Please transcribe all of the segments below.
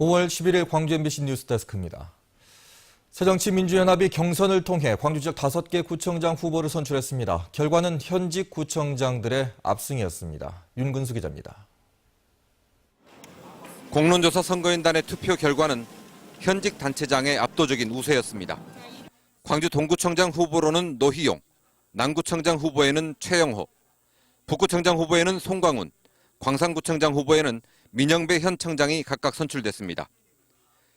5월 11일 광주 MBC 뉴스데스크입니다. 새정치민주연합이 경선을 통해 광주 지역 5개 구청장 후보를 선출했습니다. 결과는 현직 구청장들의 압승이었습니다. 윤근수 기자입니다. 공론조사 선거인단의 투표 결과는 현직 단체장의 압도적인 우세였습니다. 광주 동구청장 후보로는 노희용, 남구청장 후보에는 최영호, 북구청장 후보에는 송광훈, 광산구청장 후보에는 민영배 현 청장이 각각 선출됐습니다.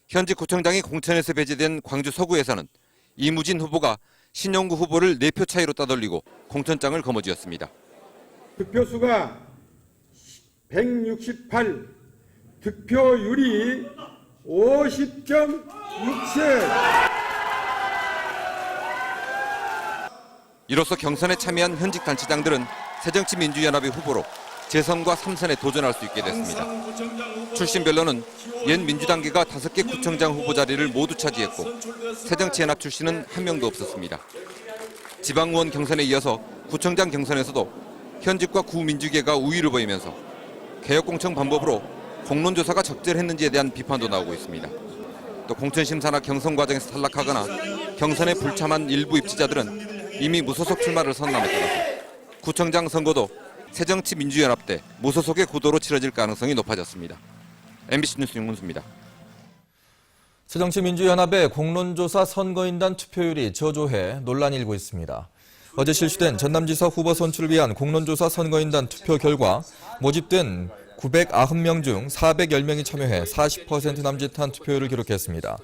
현직 구청장이 공천에서 배제된 광주 서구에서는 이무진 후보가 신용구 후보를 4표 차이로 따돌리고 공천장을 거머쥐었습니다. 득표수가 168, 득표율이 50.67. 이로써 경선에 참여한 현직 단체장들은 새정치민주연합의 후보로 재선과 3선에 도전할 수 있게 됐습니다. 출신별로는 옛 민주당계가 5개 구청장 후보 자리를 모두 차지했고 새정치연합 출신은 한 명도 없었습니다. 지방의원 경선에 이어서 구청장 경선에서도 현직과 구민주계가 우위를 보이면서 개혁공청 방법으로 공론조사가 적절했는지에 대한 비판도 나오고 있습니다. 또 공천심사나 경선 과정에서 탈락하거나 경선에 불참한 일부 입지자들은 이미 무소속 출마를 선언함에 따라서 구청장 선거도 새정치민주연합 대 무소속의 구도로 치러질 가능성이 높아졌습니다. MBC 뉴스 윤문수입니다. 새정치민주연합의 공론조사 선거인단 투표율이 저조해 논란이 일고 있습니다. 어제 실시된 전남지사 후보 선출을 위한 공론조사 선거인단 투표 결과 모집된 990명 중 410명이 참여해 40% 남짓한 투표율을 기록했습니다.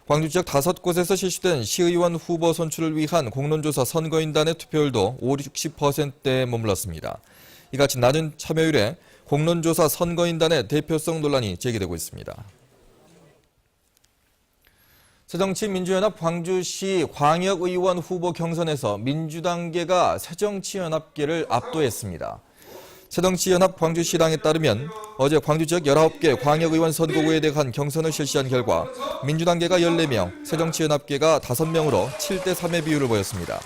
광주 지역 5곳에서 실시된 시의원 후보 선출을 위한 공론조사 선거인단의 투표율도 50~60%대에 머물렀습니다. 이같이 낮은 참여율에 공론조사 선거인단의 대표성 논란이 제기되고 있습니다. 새정치민주연합 광주시 광역의원 후보 경선에서 민주당계가 새정치연합계를 압도했습니다. 새정치연합 광주시당에 따르면 어제 광주 지역 19개 광역의원 선거구에 대한 경선을 실시한 결과 민주당계가 14명, 새정치연합계가 5명으로 7대3의 비율을 보였습니다.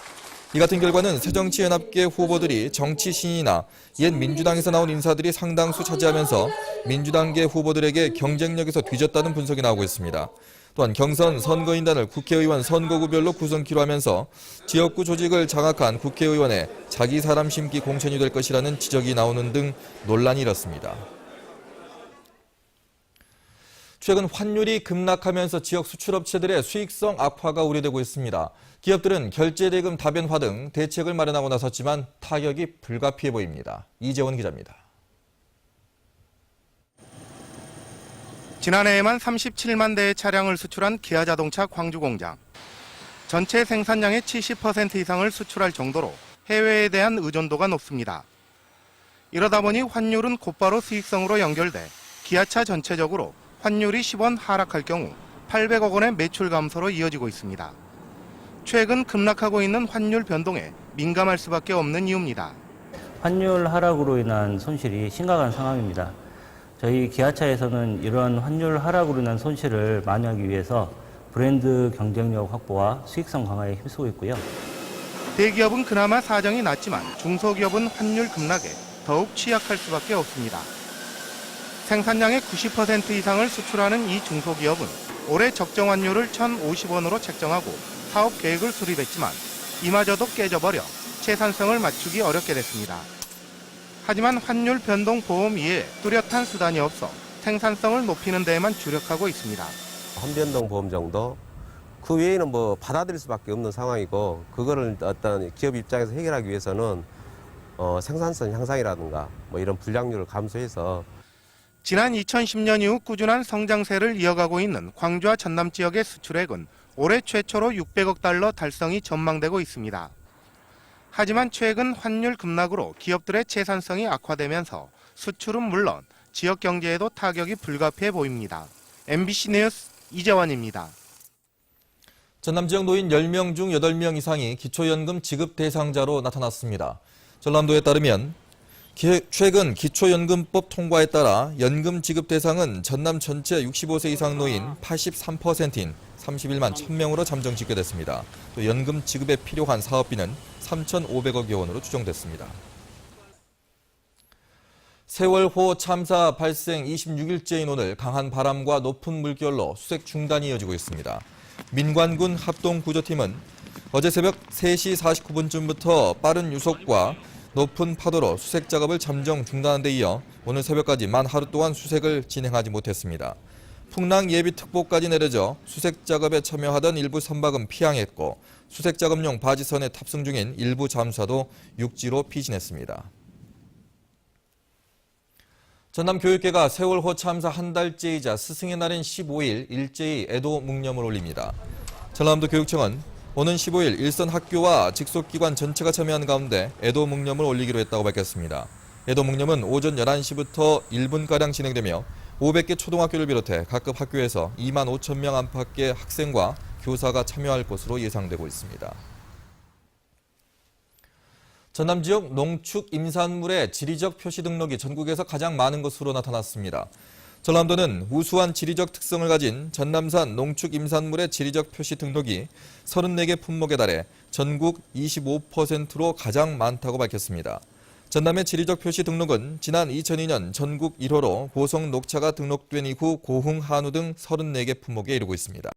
이 같은 결과는 새정치연합계 후보들이 정치신이나 옛 민주당에서 나온 인사들이 상당수 차지하면서 민주당계 후보들에게 경쟁력에서 뒤졌다는 분석이 나오고 있습니다. 또한 경선 선거인단을 국회의원 선거구별로 구성키로 하면서 지역구 조직을 장악한 국회의원의 자기 사람 심기 공천이 될 것이라는 지적이 나오는 등 논란이 일었습니다. 최근 환율이 급락하면서 지역 수출업체들의 수익성 악화가 우려되고 있습니다. 기업들은 결제대금 다변화 등 대책을 마련하고 나섰지만 타격이 불가피해 보입니다. 이재원 기자입니다. 지난해에만 37만 대의 차량을 수출한 기아자동차 광주공장. 전체 생산량의 70% 이상을 수출할 정도로 해외에 대한 의존도가 높습니다. 이러다 보니 환율은 곧바로 수익성으로 연결돼 기아차 전체적으로 환율이 10원 하락할 경우 800억 원의 매출 감소로 이어지고 있습니다. 최근 급락하고 있는 환율 변동에 민감할 수밖에 없는 이유입니다. 환율 하락으로 인한 손실이 심각한 상황입니다. 저희 기아차에서는 이러한 환율 하락으로 인한 손실을 만회하기 위해서 브랜드 경쟁력 확보와 수익성 강화에 힘쓰고 있고요. 대기업은 그나마 사정이 낫지만 중소기업은 환율 급락에 더욱 취약할 수밖에 없습니다. 생산량의 90% 이상을 수출하는 이 중소기업은 올해 적정 환율을 1,050원으로 책정하고 사업 계획을 수립했지만 이마저도 깨져버려 채산성을 맞추기 어렵게 됐습니다. 하지만 환율 변동 보험 이외에 뚜렷한 수단이 없어 생산성을 높이는 데에만 주력하고 있습니다. 환변동 보험 정도, 그 외에는 받아들일 수밖에 없는 상황이고, 그거를 어떤 기업 입장에서 해결하기 위해서는 생산성 향상이라든가 이런 불량률을 감소해서. 지난 2010년 이후 꾸준한 성장세를 이어가고 있는 광주와 전남 지역의 수출액은 올해 최초로 600억 달러 달성이 전망되고 있습니다. 하지만 최근 환율 급락으로 기업들의 채산성이 악화되면서 수출은 물론 지역 경제에도 타격이 불가피해 보입니다. MBC 뉴스 이재원입니다. 전남 지역 노인 10명 중 8명 이상이 기초연금 지급 대상자로 나타났습니다. 전남도에 따르면 최근 기초연금법 통과에 따라 연금 지급 대상은 전남 전체 65세 이상 노인 83%인 31만 1000명으로 잠정 집계됐습니다. 또 연금 지급에 필요한 사업비는 3,500억여 원으로 추정됐습니다. 세월호 참사 발생 26일째인 오늘 강한 바람과 높은 물결로 수색 중단이 이어지고 있습니다. 민관군 합동구조팀은 어제 새벽 3시 49분쯤부터 빠른 유속과 높은 파도로 수색 작업을 잠정 중단한 데 이어 오늘 새벽까지 만 하루 동안 수색을 진행하지 못했습니다. 풍랑 예비특보까지 내려져 수색 작업에 참여하던 일부 선박은 피항했고 수색 작업용 바지선에 탑승 중인 일부 잠수사도 육지로 피신했습니다. 전남교육계가 세월호 참사 한 달째이자 스승의 날인 15일 일제히 애도 묵념을 올립니다. 전남도 교육청은 오는 15일 일선 학교와 직속기관 전체가 참여한 가운데 애도 묵념을 올리기로 했다고 밝혔습니다. 애도 묵념은 오전 11시부터 1분가량 진행되며 500개 초등학교를 비롯해 각급 학교에서 2만 5천 명 안팎의 학생과 교사가 참여할 것으로 예상되고 있습니다. 전남 지역 농축 임산물의 지리적 표시 등록이 전국에서 가장 많은 것으로 나타났습니다. 전남도는 우수한 지리적 특성을 가진 전남산 농축 임산물의 지리적 표시 등록이 34개 품목에 달해 전국 25%로 가장 많다고 밝혔습니다. 전남의 지리적 표시 등록은 지난 2002년 전국 1호로 보성 녹차가 등록된 이후 고흥, 한우 등 34개 품목에 이르고 있습니다.